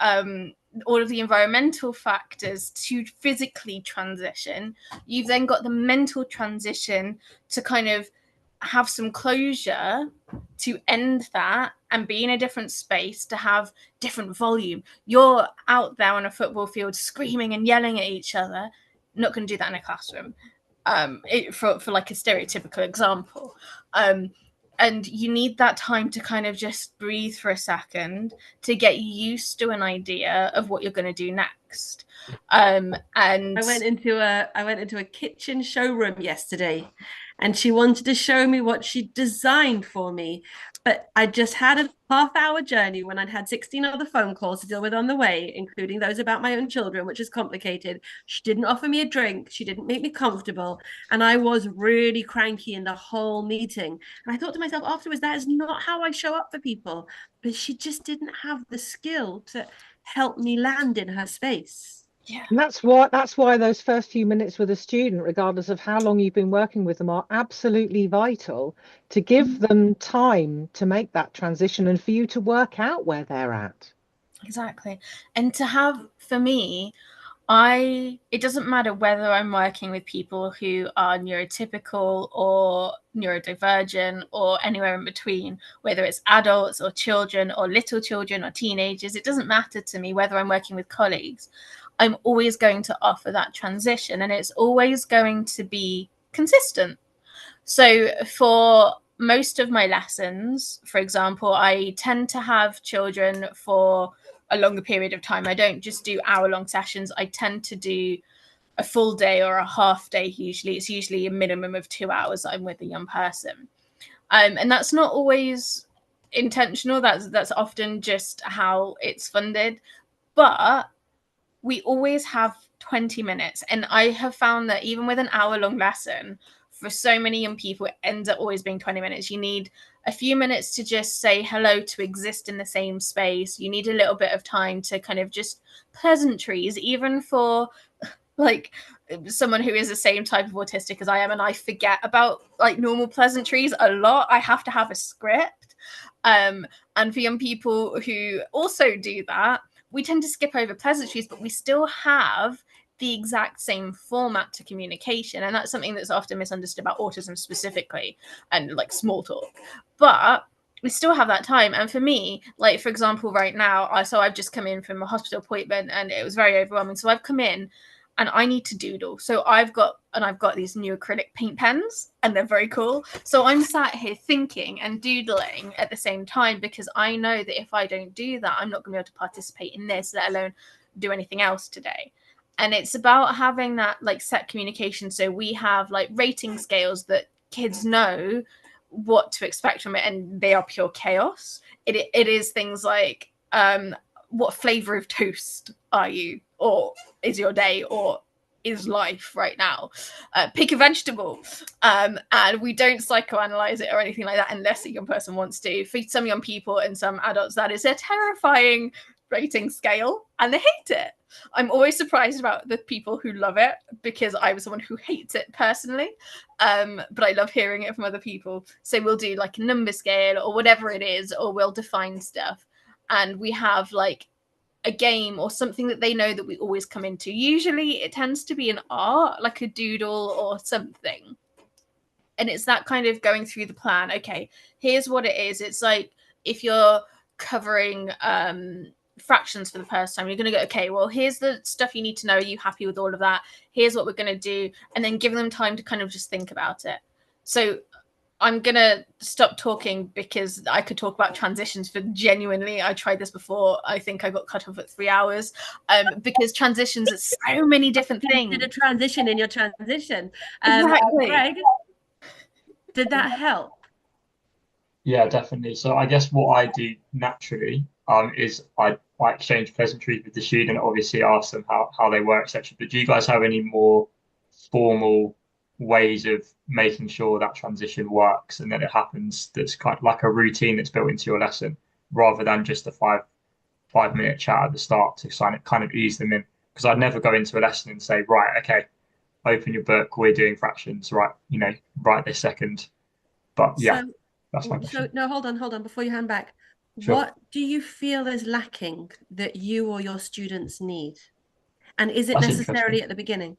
[SPEAKER 2] all of the environmental factors to physically transition. You've then got the mental transition to kind of have some closure to end that and be in a different space, to have different volume. You're out there on a football field screaming and yelling at each other. Not going to do that in a classroom. For like a stereotypical example. And you need that time to kind of just breathe for a second to get used to an idea of what you're going to do next. And
[SPEAKER 1] I went into a kitchen showroom yesterday, and she wanted to show me what she designed for me. But I just had a half-hour journey when I'd had 16 other phone calls to deal with on the way, including those about my own children, which is complicated. She didn't offer me a drink. She didn't make me comfortable. And I was really cranky in the whole meeting. And I thought to myself afterwards, that is not how I show up for people. But she just didn't have the skill to help me land in her space.
[SPEAKER 2] Yeah.
[SPEAKER 7] And that's why those first few minutes with a student, regardless of how long you've been working with them, are absolutely vital to give them time to make that transition and for you to work out where they're at.
[SPEAKER 2] Exactly. And to have, for me, it doesn't matter whether I'm working with people who are neurotypical or neurodivergent or anywhere in between, whether it's adults or children or little children or teenagers. It doesn't matter to me whether I'm working with colleagues. I'm always going to offer that transition, and it's always going to be consistent. So for most of my lessons, for example, I tend to have children for a longer period of time. I don't just do hour-long sessions. I tend to do a full day or a half day. It's usually a minimum of 2 hours that I'm with a young person. And that's not always intentional. That's often just how it's funded. But we always have 20 minutes. And I have found that even with an hour-long lesson, for so many young people, it ends up always being 20 minutes. You need a few minutes to just say hello, to exist in the same space. You need a little bit of time to kind of just pleasantries, even for like someone who is the same type of autistic as I am, and I forget about like normal pleasantries a lot. I have to have a script. And for young people who also do that, we tend to skip over pleasantries, but we still have the exact same format to communication. And that's something that's often misunderstood about autism specifically, and like small talk. But we still have that time. And for me, like, for example, right now, I've just come in from a hospital appointment and it was very overwhelming. So I've come in and I need to doodle. So I've got these new acrylic paint pens, and they're very cool. So I'm sat here thinking and doodling at the same time, because I know that if I don't do that, I'm not going to be able to participate in this, let alone do anything else today. And it's about having that like set communication. So we have like rating scales that kids know what to expect from it, and they are pure chaos. It is things like, what flavor of toast are you, or is your day, or is life right now? Pick a vegetable. And we don't psychoanalyze it or anything like that unless a young person wants to. For some young people and some adults, that is a terrifying rating scale, and they hate it. I'm always surprised about the people who love it, because I was someone who hates it personally. But I love hearing it from other people. So we'll do like a number scale or whatever it is, or we'll define stuff. And we have like a game or something that they know that we always come into. Usually it tends to be an art, like a doodle or something. And it's that kind of going through the plan. Okay, here's what it is. It's like if you're covering fractions for the first time, you're going to go, okay, well, here's the stuff you need to know. Are you happy with all of that? Here's what we're going to do. And then give them time to kind of just think about it. So I'm going to stop talking, because I could talk about transitions for genuinely. I tried this before. I think I got cut off at 3 hours, because transitions are so many different things.
[SPEAKER 1] You did a transition in your transition.
[SPEAKER 2] Exactly.
[SPEAKER 1] Greg, did that help?
[SPEAKER 6] Yeah, definitely. So I guess what I do naturally is I exchange pleasantries with the student, obviously ask them how they work, etc. But do you guys have any more formal ways of making sure that transition works and that it happens, that's kind of like a routine that's built into your lesson, rather than just a five-minute chat at the start to kind of ease them in? Because I'd never go into a lesson and say, right, okay, open your book, we're doing fractions, right, right this second. But yeah, that's my question.
[SPEAKER 1] So no, hold on before you hand back.
[SPEAKER 6] Sure.
[SPEAKER 1] What do you feel is lacking that you or your students need? And is it
[SPEAKER 6] That's
[SPEAKER 1] necessarily at the beginning?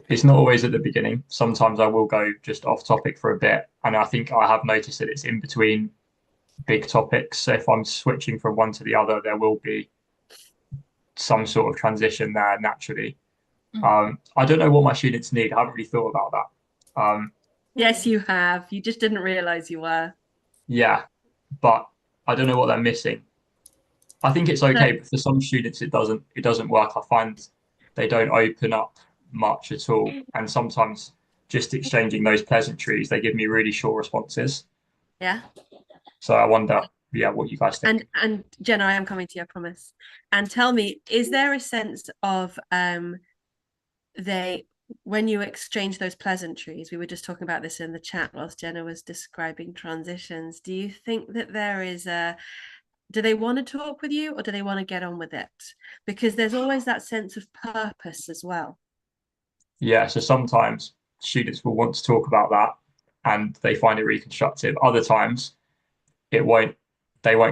[SPEAKER 6] It's not always at the beginning. Sometimes I will go just off topic for a bit. And I think I have noticed that it's in between big topics. So if I'm switching from one to the other, there will be some sort of transition there naturally. I don't know what my students need. I haven't really thought about that.
[SPEAKER 1] Yes, you have. You just didn't realize you were.
[SPEAKER 6] Yeah, but I don't know what they're missing. I think it's okay, but for some students it doesn't work. I find they don't open up much at all. And sometimes just exchanging those pleasantries, they give me really short responses.
[SPEAKER 1] Yeah.
[SPEAKER 6] So I wonder, what you guys think.
[SPEAKER 1] And Jenna, I am coming to you, I promise. And tell me, is there a sense of when you exchange those pleasantries, we were just talking about this in the chat whilst Jenna was describing transitions, do you think that there is do they want to talk with you, or do they want to get on with it? Because there's always that sense of purpose as well.
[SPEAKER 6] Yeah, so sometimes students will want to talk about that and they find it really constructive. Other times they won't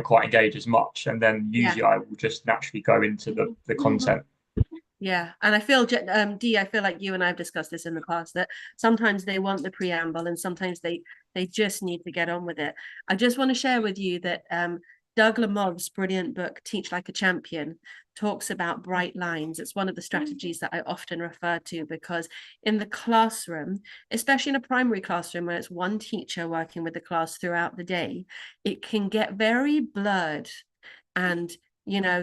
[SPEAKER 6] quite engage as much, and then usually I will just naturally go into the content.
[SPEAKER 1] Yeah, and I feel, Dee, I feel like you and I have discussed this in the past, that sometimes they want the preamble and sometimes they just need to get on with it. I just want to share with you that Doug Lamont's brilliant book, Teach Like a Champion, talks about bright lines. It's one of the strategies that I often refer to, because in the classroom, especially in a primary classroom where it's one teacher working with the class throughout the day, it can get very blurred. And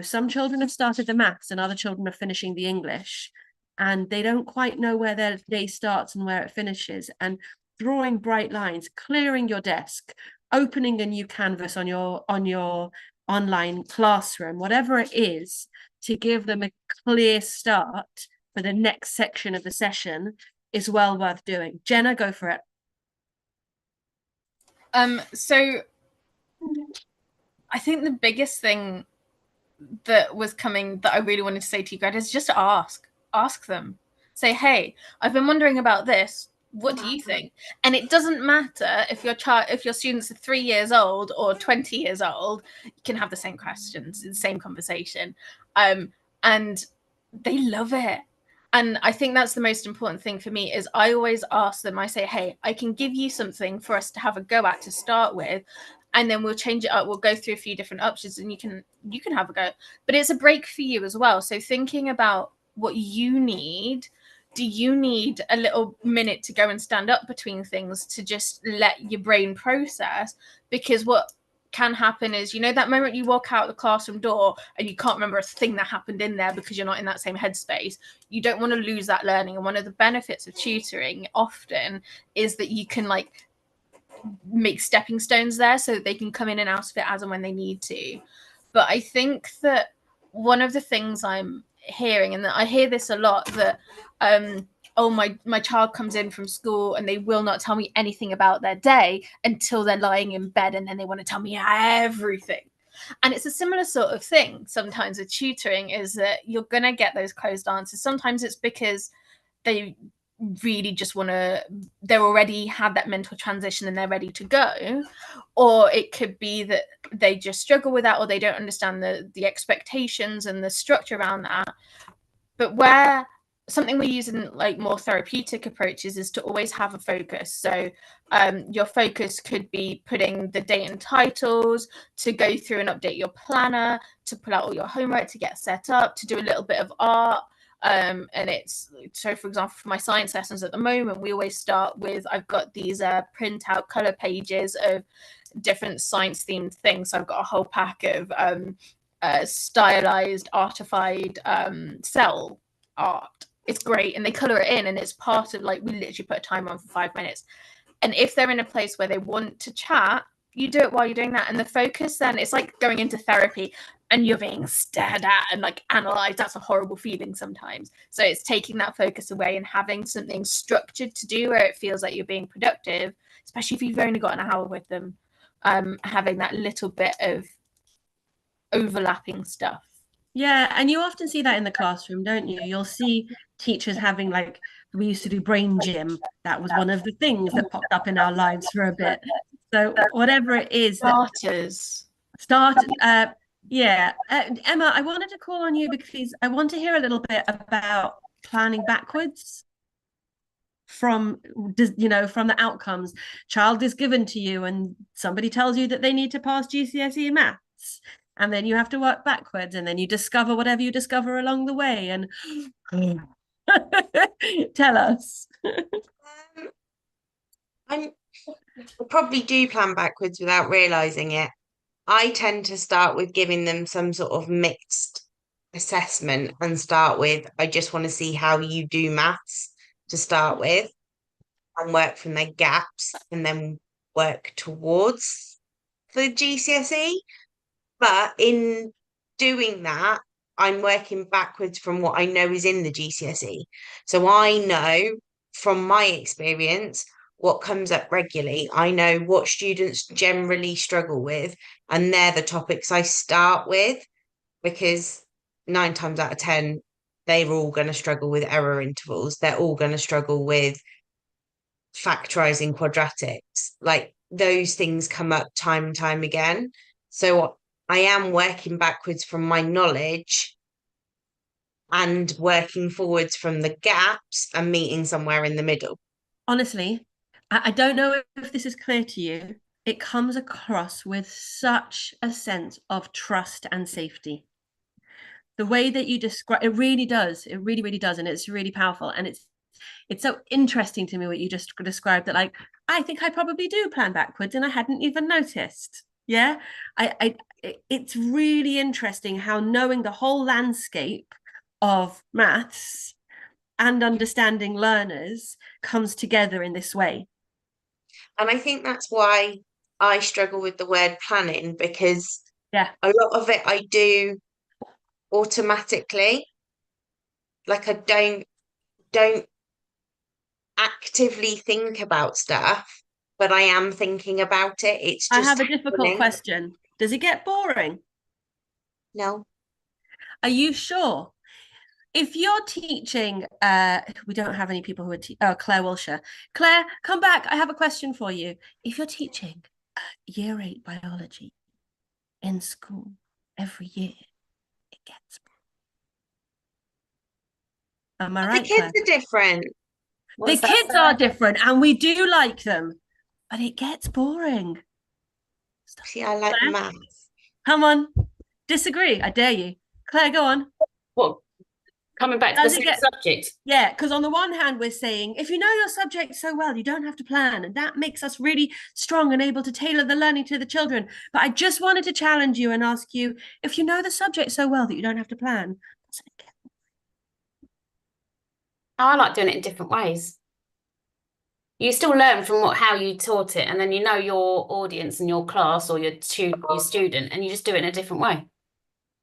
[SPEAKER 1] some children have started the maths and other children are finishing the English, and they don't quite know where their day starts and where it finishes. And drawing bright lines, clearing your desk, opening a new canvas on your online classroom, whatever it is, to give them a clear start for the next section of the session is well worth doing. Jenna, go for it.
[SPEAKER 2] So I think the biggest thing that was coming that I really wanted to say to you guys is just ask them. Say, hey, I've been wondering about this. What do you think? And it doesn't matter if your students are 3 years old or 20 years old, you can have the same questions, the same conversation. And they love it. And I think that's the most important thing for me, is I always ask them, I say, hey, I can give you something for us to have a go at to start with, and then we'll change it up. We'll go through a few different options and you can have a go. But it's a break for you as well. So thinking about what you need. Do you need a little minute to go and stand up between things to just let your brain process? Because what can happen is, you know, that moment you walk out the classroom door and you can't remember a thing that happened in there because you're not in that same headspace. You don't want to lose that learning. And one of the benefits of tutoring often is that you can like make stepping stones there so that they can come in and out of it as and when they need to. But I think that one of the things I'm hearing, and that I hear this a lot, that oh, my child comes in from school and they will not tell me anything about their day until they're lying in bed, and then they want to tell me everything. And it's a similar sort of thing sometimes with tutoring, is that you're going to get those closed answers. Sometimes it's because they really just want to, they're already had that mental transition and they're ready to go, or it could be that they just struggle with that, or they don't understand the expectations and the structure around that. But where something we use in like more therapeutic approaches is to always have a focus. So your focus could be putting the date and titles, to go through and update your planner, to pull out all your homework, to get set up, to do a little bit of art. And it's, so for example, for my science lessons at the moment, we always start with, I've got these printout color pages of different science themed things. So I've got a whole pack of stylized artified cell art. It's great, and they color it in, and it's part of, like, we literally put a timer on for 5 minutes. And if they're in a place where they want to chat, you do it while you're doing that. And the focus then, it's like going into therapy and you're being stared at and like analyzed. That's a horrible feeling sometimes. So it's taking that focus away and having something structured to do where it feels like you're being productive, especially if you've only got an hour with them. Having that little bit of overlapping stuff.
[SPEAKER 1] Yeah, and you often see that in the classroom, don't you? You'll see teachers having, like, we used to do brain gym. That was one of the things that popped up in our lives for a bit. So whatever it is that yeah. Emma, I wanted to call on you because I want to hear a little bit about planning backwards from, you know, from the outcomes. Child is given to you and somebody tells you that they need to pass GCSE maths, and then you have to work backwards, and then you discover whatever you discover along the way. And tell us.
[SPEAKER 5] I probably do plan backwards without realizing it. I tend to start with giving them some sort of mixed assessment and start with, I just want to see how you do maths to start with, and work from their gaps and then work towards the GCSE. But in doing that, I'm working backwards from what I know is in the GCSE. So I know from my experience what comes up regularly. I know what students generally struggle with, and they're the topics I start with, because 9 times out of 10, they're all going to struggle with error intervals. They're all going to struggle with factorizing quadratics. Like, those things come up time and time again. So I am working backwards from my knowledge and working forwards from the gaps and meeting somewhere in the middle.
[SPEAKER 1] Honestly, I don't know if this is clear to you. It comes across with such a sense of trust and safety. The way that you describe it really does. It really, really does. And it's really powerful. And it's so interesting to me what you just described, that, like, I think I probably do plan backwards and I hadn't even noticed. Yeah. It's really interesting how knowing the whole landscape of maths and understanding learners comes together in this way.
[SPEAKER 5] And I think that's why I struggle with the word planning, because
[SPEAKER 1] Yeah,
[SPEAKER 5] a lot of it I do automatically. Like, I don't actively think about stuff, but I am thinking about it. It's
[SPEAKER 1] I
[SPEAKER 5] just
[SPEAKER 1] have a difficult
[SPEAKER 5] happening.
[SPEAKER 1] question. Does it get boring?
[SPEAKER 5] No.
[SPEAKER 1] Are you sure? If you're teaching, we don't have any people who are Claire Wilshire. Claire, come back. I have a question for you. If you're teaching year 8 biology in school every year, it gets boring. Am I right,
[SPEAKER 5] The kids
[SPEAKER 1] Claire?
[SPEAKER 5] are different.
[SPEAKER 1] The kids are different and we do like them, but it gets boring.
[SPEAKER 5] See, I like
[SPEAKER 1] Claire?
[SPEAKER 5] maths.
[SPEAKER 1] Come on. Disagree. I dare you. Claire, go on.
[SPEAKER 4] What
[SPEAKER 10] Coming back to the same subject.
[SPEAKER 1] Yeah, because on the one hand, we're saying if you know your subject so well, you don't have to plan. And that makes us really strong and able to tailor the learning to the children. But I just wanted to challenge you and ask you, if you know the subject so well that you don't have to plan,
[SPEAKER 10] I like doing it in different ways. You still learn from how you taught it, and then you know your audience and your class or your student, and you just do it in a different way.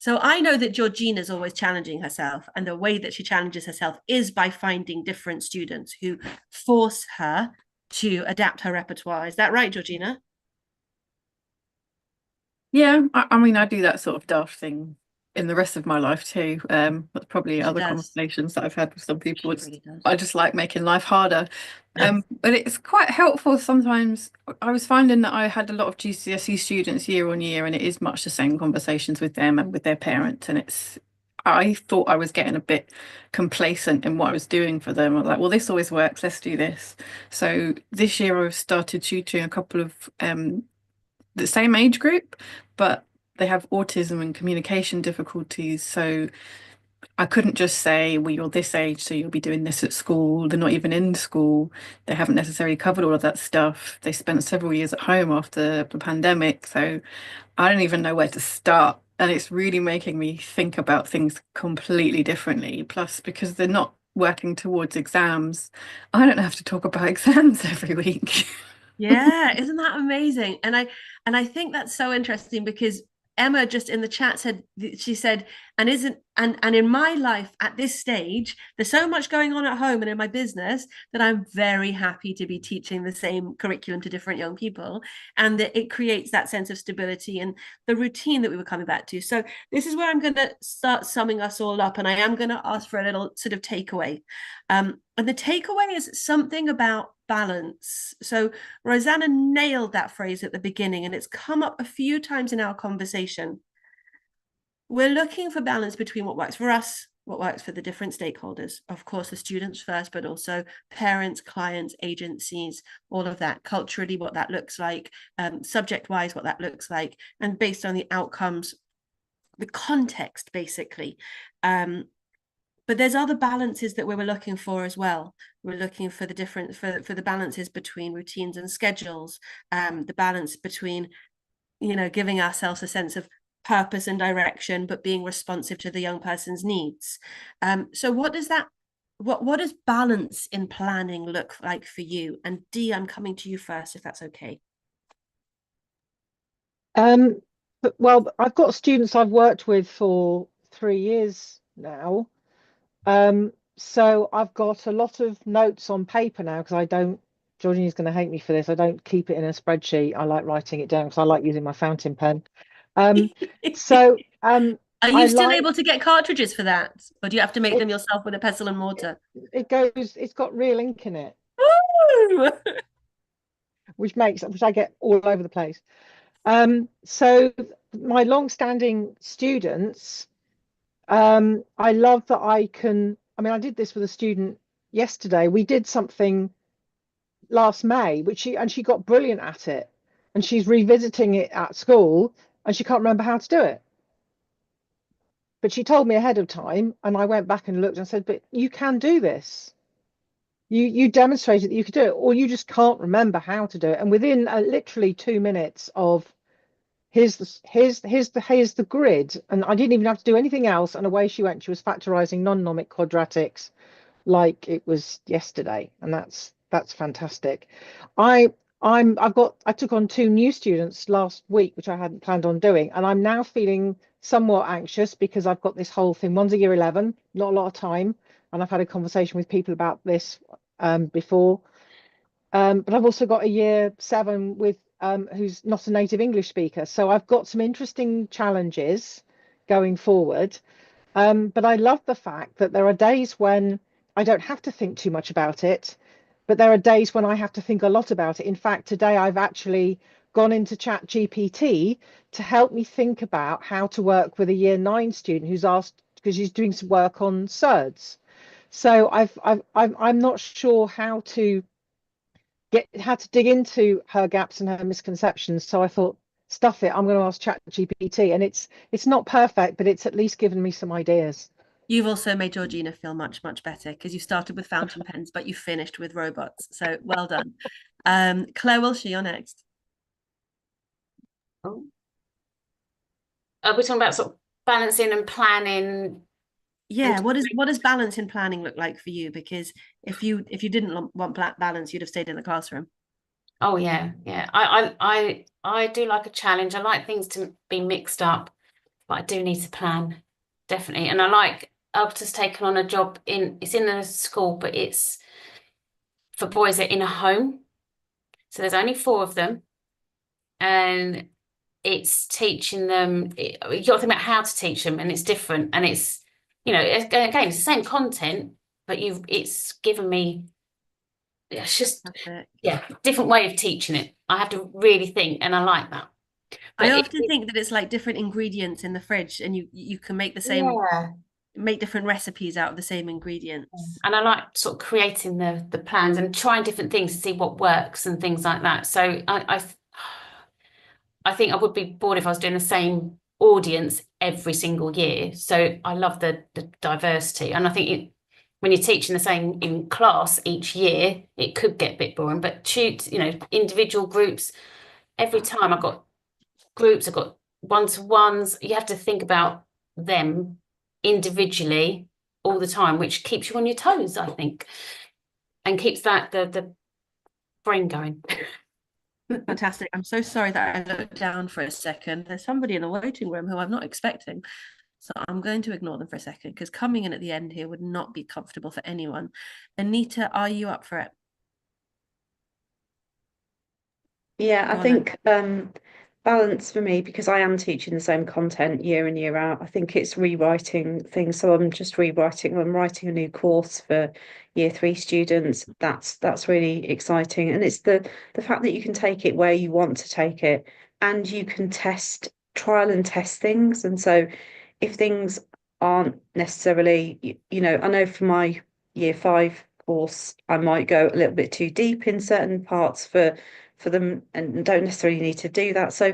[SPEAKER 1] So I know that Georgina's always challenging herself, and the way that she challenges herself is by finding different students who force her to adapt her repertoire. Is that right, Georgina?
[SPEAKER 4] Yeah, I mean, I do that sort of daft thing in the rest of my life too. That's probably
[SPEAKER 1] She
[SPEAKER 4] other
[SPEAKER 1] does.
[SPEAKER 4] conversations that I've had with some people.
[SPEAKER 1] Really does.
[SPEAKER 4] I just like making life harder. But it's quite helpful sometimes. I was finding that I had a lot of GCSE students year on year, and it is much the same conversations with them and with their parents. And I thought I was getting a bit complacent in what I was doing for them. I was like, well, this always works, let's do this. So this year I've started tutoring a couple of the same age group, but they have autism and communication difficulties. So I couldn't just say, well, you're this age, so you'll be doing this at school. They're not even in school. They haven't necessarily covered all of that stuff. They spent several years at home after the pandemic. So I don't even know where to start. And it's really making me think about things completely differently. Plus, because they're not working towards exams, I don't have to talk about exams every week.
[SPEAKER 1] Yeah, isn't that amazing? And I think that's so interesting because Emma just in the chat said, she said, and in my life at this stage, there's so much going on at home and in my business that I'm very happy to be teaching the same curriculum to different young people, and that it creates that sense of stability and the routine that we were coming back to. So this is where I'm going to start summing us all up, and I am going to ask for a little sort of takeaway. And the takeaway is something about balance. So Rosanna nailed that phrase at the beginning, and it's come up a few times in our conversation. We're looking for balance between what works for us, what works for the different stakeholders. Of course, the students first, but also parents, clients, agencies, all of that. Culturally, what that looks like, subject-wise, what that looks like, and based on the outcomes, the context, basically. But there's other balances that we were looking for as well. We're looking for the different for the balances between routines and schedules, the balance between, giving ourselves a sense of purpose and direction, but being responsive to the young person's needs. So what does balance in planning look like for you? And Dee, I'm coming to you first, if that's okay.
[SPEAKER 7] Well, I've got students I've worked with for 3 years now. So I've got a lot of notes on paper now because Georgina's going to hate me for this. I don't keep it in a spreadsheet. I like writing it down because I like using my fountain pen. Are you still
[SPEAKER 1] able to get cartridges for that? Or do you have to make them yourself with a pestle and mortar?
[SPEAKER 7] It's got real ink in it. which I get all over the place. So my long-standing students, I love that I did this with a student yesterday. We did something last May, she got brilliant at it, and she's revisiting it at school, and she can't remember how to do it. But she told me ahead of time, and I went back and looked and said, but you can do this. You demonstrated that you could do it, or you just can't remember how to do it. And within literally 2 minutes of here's the grid, and I didn't even have to do anything else, and away she went. She was factorizing non-nomic quadratics like it was yesterday, and that's fantastic. I took on 2 new students last week, which I hadn't planned on doing, and I'm now feeling somewhat anxious because I've got this whole thing. One's a year 11, not a lot of time, and I've had a conversation with people about this before. But I've also got a year 7 with who's not a native English speaker, so I've got some interesting challenges going forward. But I love the fact that there are days when I don't have to think too much about it, but there are days when I have to think a lot about it. In fact, today I've actually gone into ChatGPT to help me think about how to work with a year 9 student who's asked, because she's doing some work on SERDs. So I'm not sure how to dig into her gaps and her misconceptions. So I thought, stuff it, I'm going to ask ChatGPT, and it's not perfect, but it's at least given me some ideas.
[SPEAKER 1] You've also made Georgina feel much, much better because you started with fountain pens, but you finished with robots. So well done. Claire Wilshire, you're next.
[SPEAKER 10] Oh. Are we talking about sort of balancing and planning?
[SPEAKER 1] Yeah, what does balance in planning look like for you? Because if you didn't want balance, you'd have stayed in the classroom.
[SPEAKER 10] Oh yeah, yeah. I do like a challenge. I like things to be mixed up, but I do need to plan, definitely. And I've just taken on a job it's in a school, but it's for boys that are in a home. So there's only 4 of them, and it's teaching them. You got to think about how to teach them, and it's different. And it's, again, it's the same content, but it's given me. It's just different way of teaching it. I have to really think, and I like that. But
[SPEAKER 1] I often think that it's like different ingredients in the fridge, and you can make the same, make different recipes out of the same ingredients.
[SPEAKER 10] And I like sort of creating the plans and trying different things to see what works and things like that. So I think I would be bored if I was doing the same audience every single year. So I love the diversity, and I think when you're teaching the same in class each year, it could get a bit boring. But individual groups. Every time I've got groups, I've got one-to-ones. You have to think about them individually all the time, which keeps you on your toes, I think, and keeps the brain going.
[SPEAKER 1] Fantastic. I'm so sorry that I looked down for a second. There's somebody in the waiting room who I'm not expecting. So I'm going to ignore them for a second because coming in at the end here would not be comfortable for anyone. Anita, are you up for it?
[SPEAKER 8] Yeah, I think balance for me, because I am teaching the same content year in, year out. I think it's rewriting things. So I'm writing a new course for year 3 students. That's really exciting. And it's the fact that you can take it where you want to take it, and you can trial and test things. And so if things aren't necessarily, I know for my year 5 course, I might go a little bit too deep in certain parts for them, and don't necessarily need to do that. So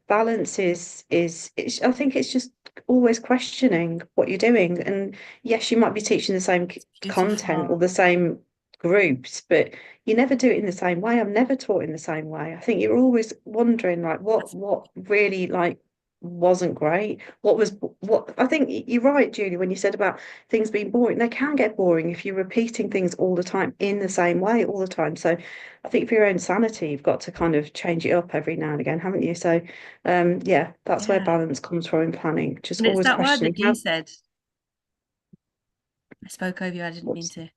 [SPEAKER 8] balance is I think it's just always questioning what you're doing. And yes, you might be teaching the same content or the same groups, but you never do it in the same way. I'm never taught in the same way. I think you're always wondering like what really like wasn't great. What I think you're right, Julie, when you said about things being boring. They can get boring if you're repeating things all the time in the same way all the time. So I think for your own sanity, you've got to kind of change it up every now and again, haven't you? So that's where balance comes from in planning. Just
[SPEAKER 1] and
[SPEAKER 8] always
[SPEAKER 1] it's that word
[SPEAKER 8] questioning.
[SPEAKER 1] that Dee said. I spoke over you. I didn't mean to.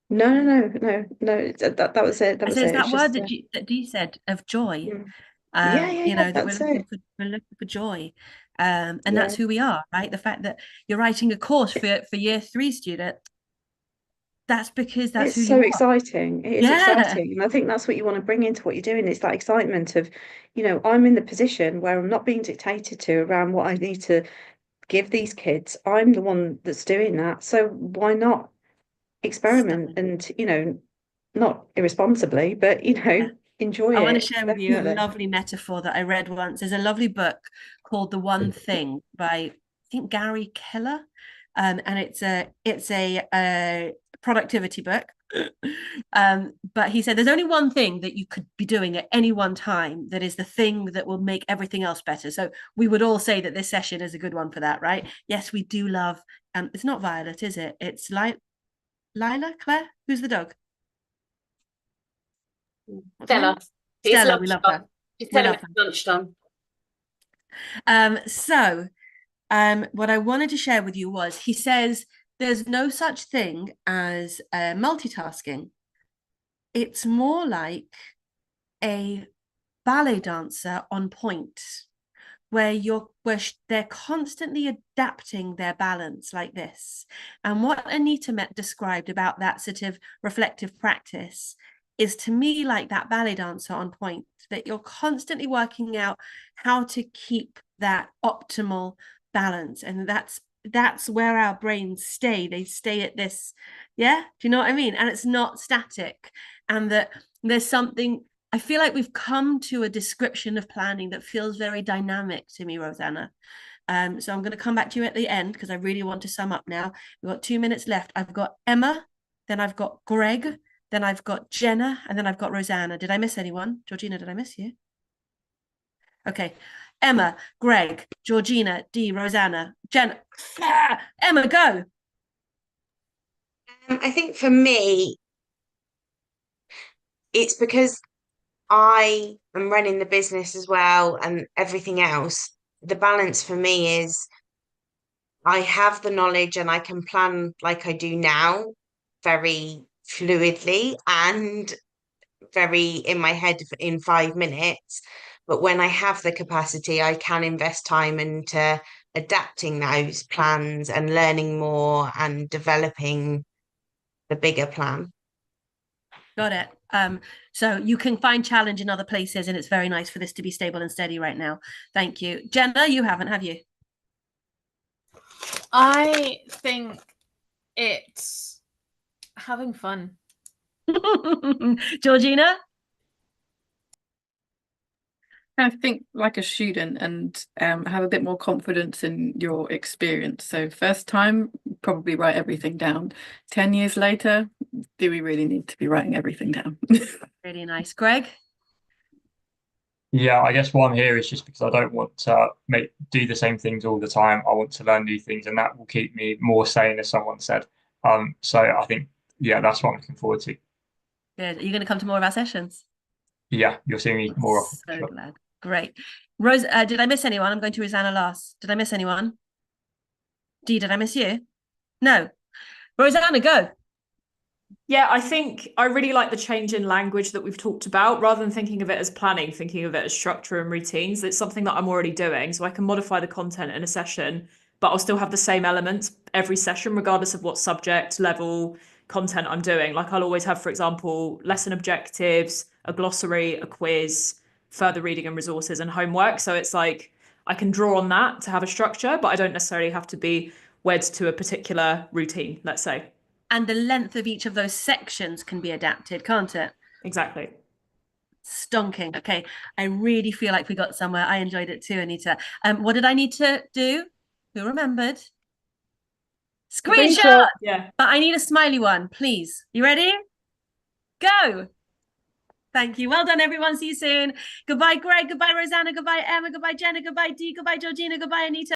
[SPEAKER 8] No. That was it. That was it.
[SPEAKER 1] That word that Dee said of joy. That we're looking for joy. And that's who we are, right? The fact that you're writing a course for year 3 student, that's because that's
[SPEAKER 8] it's
[SPEAKER 1] who you are.
[SPEAKER 8] Exciting. It is exciting. And I think that's what you want to bring into what you're doing. It's that excitement of, I'm in the position where I'm not being dictated to around what I need to give these kids. I'm the one that's doing that. So why not experiment and, not irresponsibly, but, enjoy it.
[SPEAKER 1] I want to share with you a lovely metaphor that I read once. There's a lovely book called The One Thing by, I think, Gary Keller. And it's a productivity book. But he said there's only one thing that you could be doing at any one time that is the thing that will make everything else better. So we would all say that this session is a good one for that, right? Yes, we do love, it's not Violet, is it? It's Lila, Claire? Who's the dog?
[SPEAKER 10] Stella.
[SPEAKER 1] Stella, we love her.
[SPEAKER 10] She's telling me it's lunchtime.
[SPEAKER 1] What I wanted to share with you was, he says there's no such thing as multitasking. It's more like a ballet dancer on point, where they're constantly adapting their balance like this. And what Anita described about that sort of reflective practice is, to me, like that ballet dancer on point, that you're constantly working out how to keep that optimal balance. And that's where our brains stay. They stay at this. Yeah. Do you know what I mean? And it's not static. And that there's something, I feel like we've come to a description of planning that feels very dynamic to me, Rosanna. So I'm going to come back to you at the end because I really want to sum up now. We've got 2 minutes left. I've got Emma, then I've got Greg, then I've got Jenna, and then I've got Rosanna. Did I miss anyone? Georgina, did I miss you? Okay. Emma, Greg, Georgina, Dee, Rosanna, Jenna. Emma, go.
[SPEAKER 5] I think for me, it's because I am running the business as well and everything else. The balance for me is I have the knowledge and I can plan like I do now, very fluidly and very in my head in 5 minutes. But when I have the capacity, I can invest time into adapting those plans and learning more and developing the bigger plan.
[SPEAKER 1] Got it. So you can find challenge in other places, and it's very nice for this to be stable and steady right now. Thank you. Jenna, you haven't, have you?
[SPEAKER 2] I think it's having fun.
[SPEAKER 1] Georgina?
[SPEAKER 4] I think like a student and have a bit more confidence in your experience. So first time, probably write everything down. 10 years later, do we really need to be writing everything down?
[SPEAKER 1] Really nice. Greg?
[SPEAKER 6] Yeah, I guess why I'm here is just because I don't want to do the same things all the time. I want to learn new things, and that will keep me more sane, as someone said. So I think, yeah, that's what I'm looking forward to.
[SPEAKER 1] Good. Are you going to come to more of our sessions?
[SPEAKER 6] Yeah, you'll see me more often.
[SPEAKER 1] So
[SPEAKER 6] Sure.
[SPEAKER 1] glad. Great. Rose, did I miss anyone? I'm going to Rosanna last. Did I miss anyone? Dee, did I miss you? No. Rosanna, go.
[SPEAKER 3] Yeah, I think I really like the change in language that we've talked about. Rather than thinking of it as planning, thinking of it as structure and routines. It's something that I'm already doing, so I can modify the content in a session, but I'll still have the same elements every session, regardless of what subject, level, content I'm doing. Like I'll always have, for example, lesson objectives, a glossary, a quiz, further reading and resources, and homework. So it's like I can draw on that to have a structure, but I don't necessarily have to be wed to a particular routine, let's say.
[SPEAKER 1] And the length of each of those sections can be adapted, can't it?
[SPEAKER 3] Exactly.
[SPEAKER 1] Stonking. Okay. I really feel like we got somewhere. I enjoyed it too, Anita. What did I need to do? Who remembered? Screenshot.
[SPEAKER 3] Yeah.
[SPEAKER 1] But I need a smiley one, please. You ready? Go. Thank you. Well done, everyone. See you soon. Goodbye, Greg. Goodbye, Rosanna. Goodbye, Emma. Goodbye, Jenna. Goodbye, Dee. Goodbye, Georgina. Goodbye, Anita.